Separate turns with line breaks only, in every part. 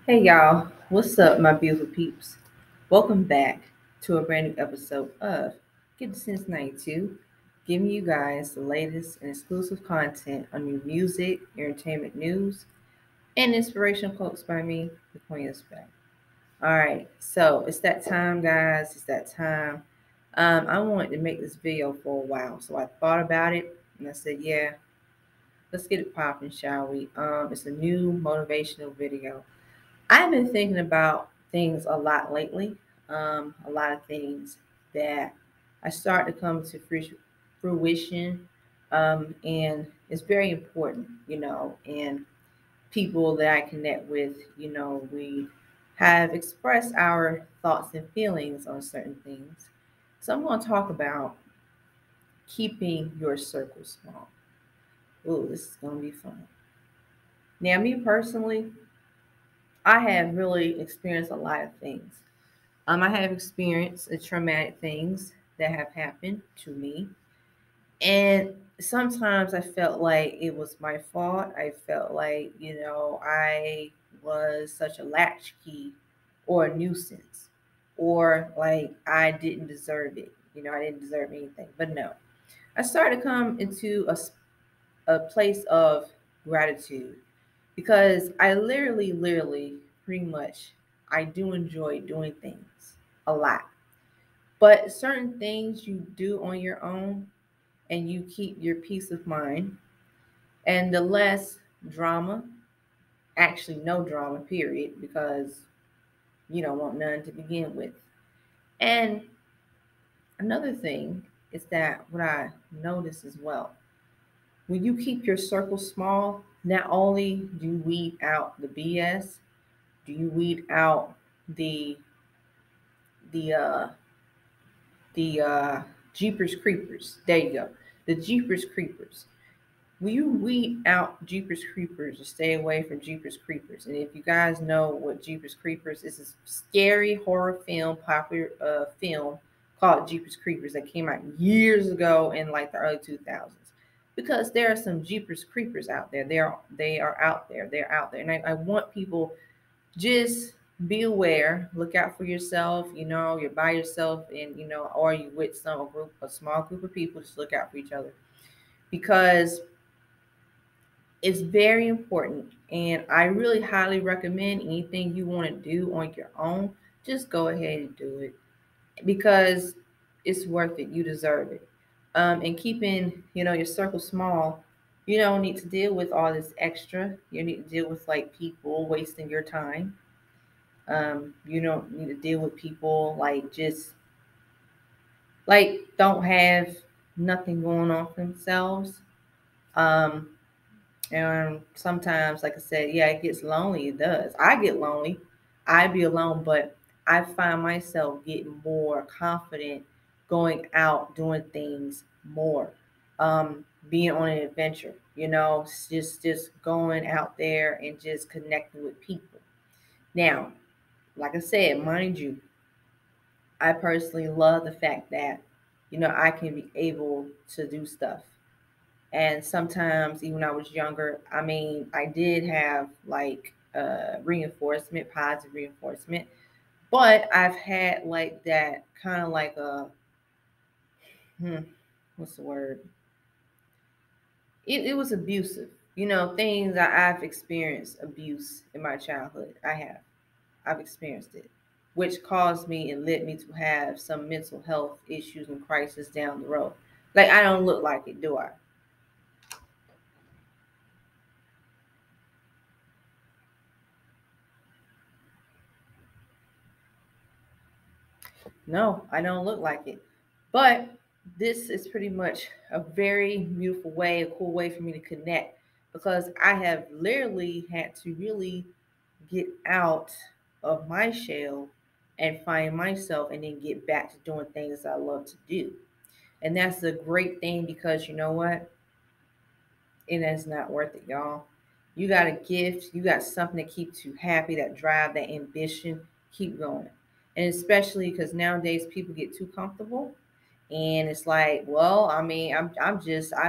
Hey y'all, what's up, my beautiful peeps? Welcome back to a brand new episode of Get the Sense 92, giving you guys the latest and exclusive content on new music, entertainment news, and inspirational quotes by me, the Queen of Spec. All right, so it's that time, guys. It's that time. I wanted to make this video for a while, so I thought about it and I said, yeah, let's get it popping, shall we? It's a new motivational video. I've been thinking about things a lot lately, a lot of things that I start to come to fruition, and it's very important, and people that I connect with, we have expressed our thoughts and feelings on certain things. So I'm going to talk about keeping your circle small. Ooh, this is going to be fun. Now, me personally, I have really experienced a lot of things. I have experienced traumatic things that have happened to me. And sometimes I felt like it was my fault. I felt like, I was such a latchkey or a nuisance, or like I didn't deserve it. I didn't deserve anything. But no, I started to come into a place of gratitude because I literally, pretty much, I do enjoy doing things a lot. But certain things you do on your own and you keep your peace of mind, and the less drama, actually, no drama, period, because you don't want none to begin with. And another thing is that what I notice as well, when you keep your circle small, not only do you weed out the BS, do you weed out the the uh the Jeepers Creepers. There you go. The Jeepers Creepers. Will you weed out Jeepers Creepers or stay away from Jeepers Creepers? And if you guys know what Jeepers Creepers is, a scary horror film, popular film called Jeepers Creepers that came out years ago in like the early 2000s. Because there are some Jeepers Creepers out there. They are out there. They're out there. And I want people, just be aware, look out for yourself. You're by yourself, and or you with a small group of people. Just look out for each other, because it's very important. And I really highly recommend anything you want to do on your own, just go ahead and do it, because it's worth it. You deserve it. And keeping, your circle small, you don't need to deal with all this extra. You need to deal with like people wasting your time. You don't need to deal with people like just like don't have nothing going on for themselves. Um, and sometimes, like I said, yeah, it gets lonely. It does. I get lonely. I be alone, but I find myself getting more confident going out, doing things more, being on an adventure. Just going out there and just connecting with people. Now, like I said, mind you, I personally love the fact that, I can be able to do stuff. And sometimes, even when I was younger, I mean, I did have like reinforcement, positive reinforcement, but I've had like that kind of like a, hmm, what's the word? It was abusive. Things that I've experienced abuse in my childhood. I've experienced it, which caused me and led me to have some mental health issues and crisis down the road. Like, I don't look like it, do I? No, I don't look like it. But this is pretty much a very beautiful way, a cool way for me to connect, because I have literally had to really get out of my shell and find myself and then get back to doing things I love to do. And that's a great thing, because you know what? It is not worth it, y'all. You got a gift, you got something that keeps you happy, that drive, that ambition. Keep going. And especially because nowadays people get too comfortable. And it's like, well, I mean, I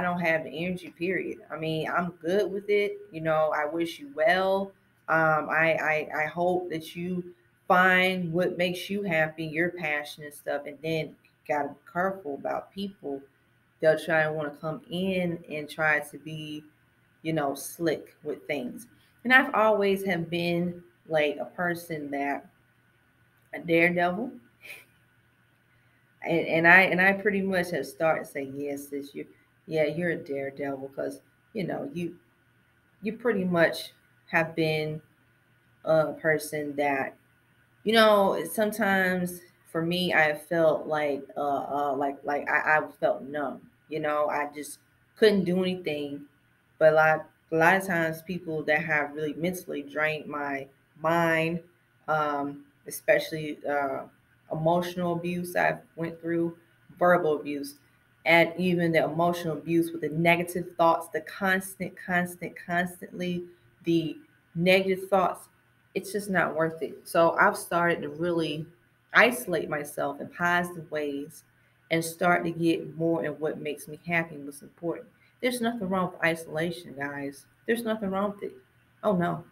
don't have the energy, period. I mean, I'm good with it. I wish you well. I hope that you find what makes you happy, your passion and stuff, and then gotta be careful about people. They'll try and want to come in and try to be, slick with things. And I've always have been like a person that a daredevil, and I pretty much have started saying yes, this you, yeah, you're a daredevil because you pretty much have been a person that sometimes for me I felt like I felt numb. I just couldn't do anything. But a lot of times people that have really mentally drained my mind, especially emotional abuse I've went through, verbal abuse, and even the emotional abuse with the negative thoughts, the constantly the negative thoughts, it's just not worth it. So I've started to really isolate myself in positive ways and start to get more in what makes me happy and what's important. There's nothing wrong with isolation, guys. There's nothing wrong with it. Oh no.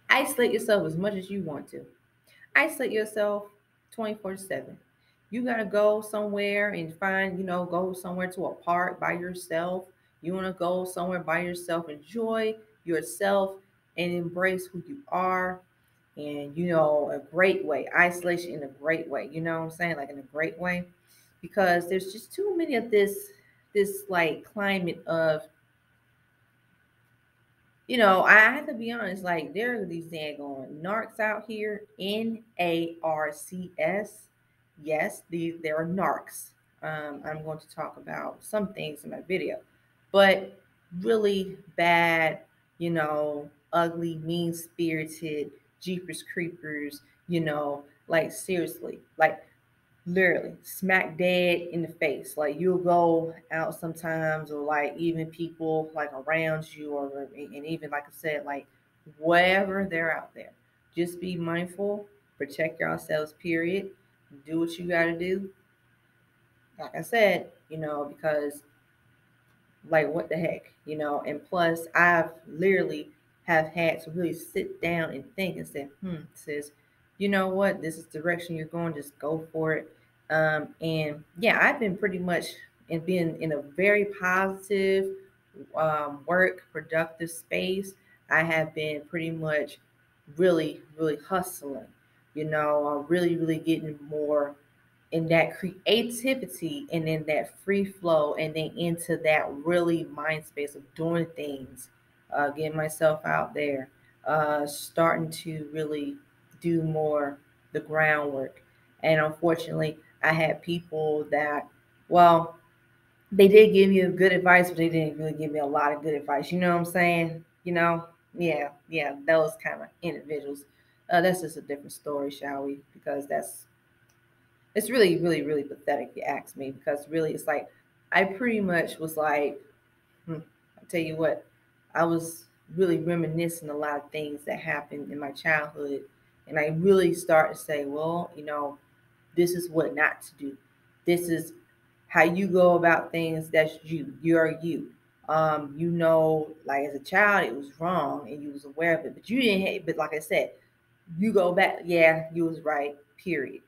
Isolate yourself as much as you want to. Isolate yourself 24/7. You gotta go somewhere and find, go somewhere to a park by yourself. You wanna go somewhere by yourself, enjoy yourself and embrace who you are. And a great way, isolation in a great way, you know what I'm saying? Like in a great way. Because there's just too many of this like climate of I have to be honest, like there are these daggone narcs out here, NARCS. Yes, there are narcs. I'm going to talk about some things in my video, but really bad, ugly, mean spirited, jeepers creepers, like seriously, like literally smack dead in the face. Like you'll go out sometimes, or like even people like around you, or and even like I said, like wherever they're out there, just be mindful, protect yourselves. Period. Do what you got to do. Like I said, because like what the heck, and plus I've literally have had to really sit down and think and say, sis, you know what, this is the direction you're going, just go for it. And yeah, I've been pretty much and been in a very positive work productive space. I have been pretty much really hustling, really getting more in that creativity and in that free flow, and then into that really mind space of doing things, getting myself out there, starting to really do more the groundwork. And unfortunately, I had people that, well, they did give me good advice, but they didn't really give me a lot of good advice. You know what I'm saying? Yeah, those kind of individuals. That's just a different story, shall we? Because it's really pathetic, you ask me, because really it's like I pretty much was like, I tell you what, I was really reminiscing a lot of things that happened in my childhood, and I really start to say, well, this is what not to do. This is how you go about things. That's you. You're you. Like as a child, it was wrong, and you was aware of it, but you didn't. But like I said, you go back, yeah, you was right, period.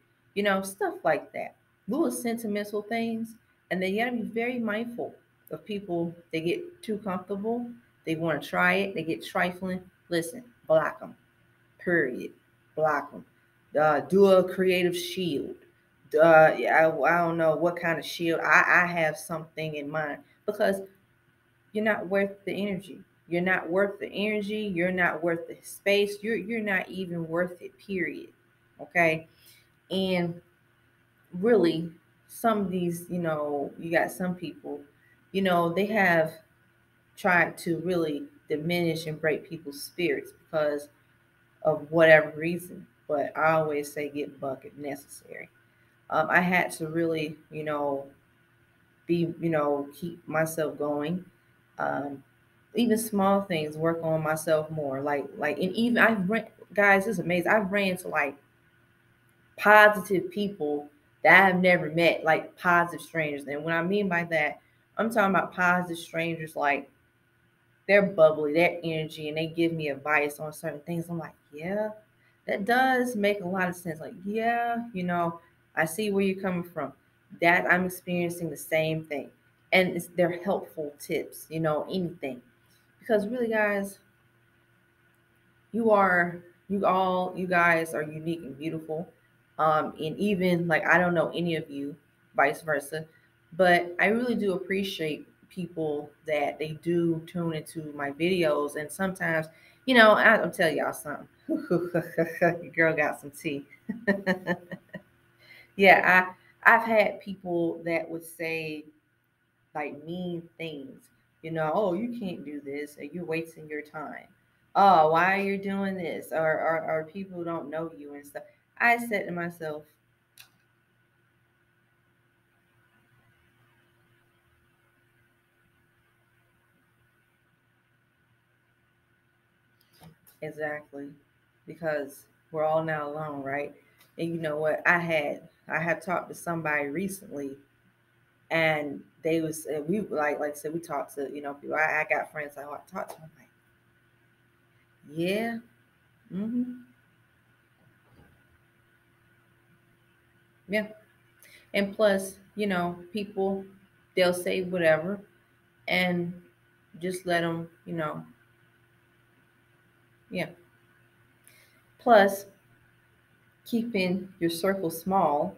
Stuff like that. Little sentimental things. And then you gotta be very mindful of people. They get too comfortable, they want to try it, they get trifling. Listen, block them, period. Block them. Do a creative shield. Yeah, I don't know what kind of shield. I have something in mind, because you're not worth the energy. You're not worth the energy. You're not worth the space. You're not even worth it, period. Okay. And really, some of these, you got some people, they have tried to really diminish and break people's spirits because of whatever reason. But I always say get buck if necessary. I had to really, be, keep myself going. Um, Even small things, work on myself more. And even I've ran, guys, it's amazing. I've ran into like positive people that I've never met, like positive strangers. And what I mean by that, I'm talking about positive strangers, like they're bubbly, their energy, and they give me advice on certain things. I'm like, yeah, that does make a lot of sense. Like, yeah, I see where you're coming from. That I'm experiencing the same thing. And they're helpful tips, anything. Because really, guys, you are you guys are unique and beautiful. And even like I don't know any of you, vice versa, but I really do appreciate people that they do tune into my videos. And sometimes, I'll tell y'all something. Your girl got some tea. Yeah, I've had people that would say like mean things. Oh, you can't do this, or you're wasting your time. Oh, why are you doing this? Or people don't know you and stuff. I said to myself, exactly, because we're all now alone, right? And you know what? I had talked to somebody recently, and they was and we like I said, we talked to people. I got friends that I talk to. I'm like, yeah, mm-hmm, yeah. And plus, people, they'll say whatever and just let them, yeah. Plus, keeping your circle small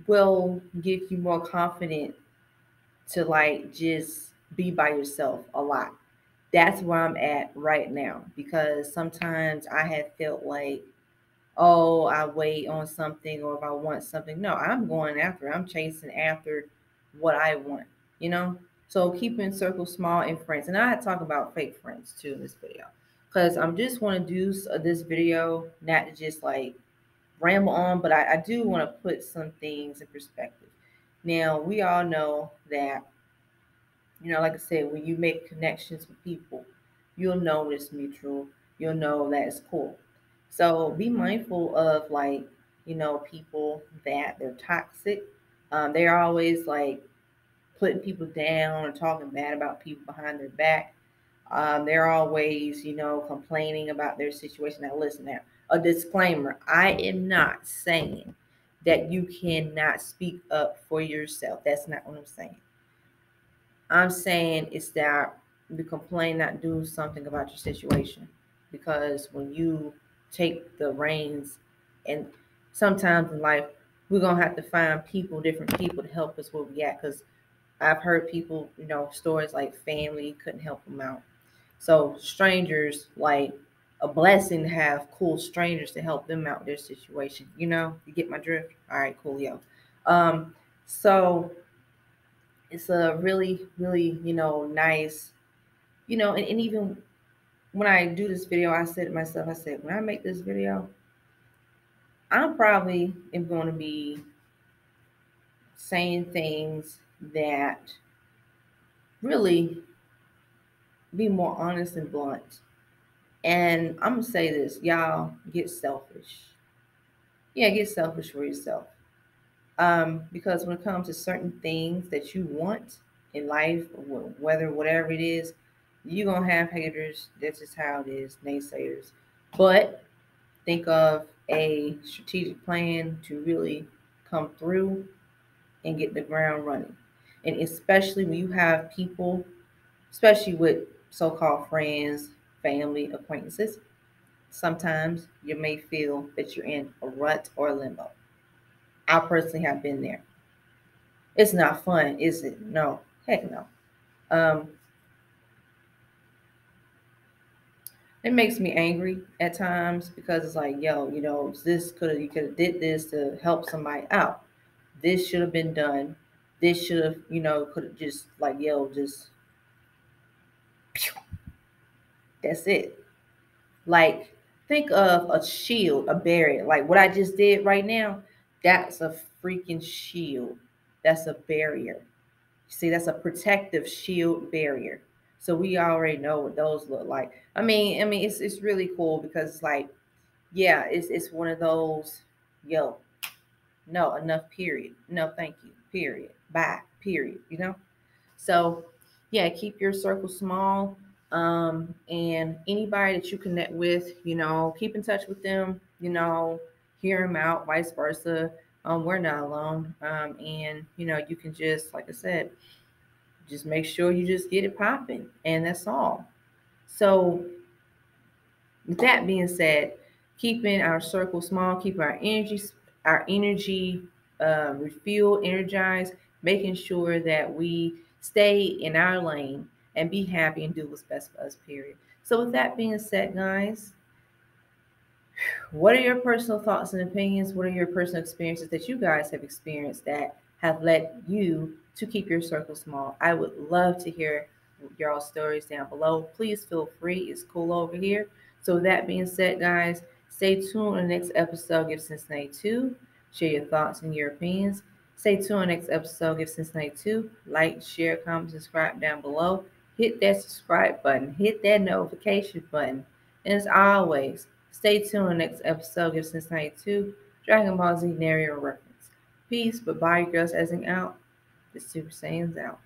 will give you more confidence to like just be by yourself a lot. That's where I'm at right now because sometimes I have felt like, oh, I wait on something or if I want something. No, I'm going after, I'm chasing after what I want, you know? So keeping circles small and friends. And I talk about fake friends too in this video because I'm just want to do this video, not to just like ramble on, but I do want to put some things in perspective. Now, we all know that, like I said, when you make connections with people, you'll know it's mutual. You'll know that it's cool. So be mindful of like, people that they're toxic. They're always like putting people down or talking bad about people behind their back. They're always, complaining about their situation. Now, listen now, a disclaimer, I am not saying that you cannot speak up for yourself. That's not what I'm saying. I'm saying is that you complain, not do something about your situation. Because when you take the reins, and sometimes in life, we're going to have to find people, different people to help us where we at. Because I've heard people, stories like family couldn't help them out. So strangers, like a blessing to have cool strangers to help them out with their situation. You get my drift? All right, cool, yo. So it's a really, really, nice, and even when I do this video, I said to myself, I said, when I make this video, I'm probably am going to be saying things that really be more honest and blunt. And I'm gonna say this, y'all get selfish. Yeah, get selfish for yourself. Because when it comes to certain things that you want in life, whether whatever it is, you're gonna have haters. That's just how it is, naysayers. But think of a strategic plan to really come through and get the ground running. And especially when you have people, especially with so-called friends, family, acquaintances, sometimes you may feel that you're in a rut or a limbo. I personally have been there. It's not fun, is it? No, heck no. Um, it makes me angry at times because it's like, yo, this you could have did this to help somebody out. This should have been done. This should have, could have just like, yo, just that's it. Like, think of a shield, a barrier. Like what I just did right now, that's a freaking shield. That's a barrier. See, that's a protective shield barrier. So we already know what those look like. I mean, it's really cool because it's like, yeah, it's one of those, yo, no, enough, period. No, thank you, period. Bye, period. So yeah, keep your circle small. And anybody that you connect with, keep in touch with them, hear them out, vice versa. We're not alone. And, you can just, like I said, just make sure you just get it popping. And that's all. So, with that being said, keeping our circle small, keeping our energy refueled, energized, making sure that we stay in our lane and be happy and do what's best for us, period. So, with that being said, guys, what are your personal thoughts and opinions? What are your personal experiences that you guys have experienced that have led you to keep your circle small? I would love to hear your stories down below. Please feel free. It's cool over here. So, with that being said, guys, stay tuned on the next episode, Give Cincinnati 2. Share your thoughts and your opinions. Stay tuned on the next episode, Give Cincinnati 2. Like, share, comment, subscribe down below. Hit that subscribe button. Hit that notification button. And as always, stay tuned on the next episode of Cincinnati 2 Dragon Ball Z Naruto reference. Peace, but bye, girls, as in out. The Super Saiyans out.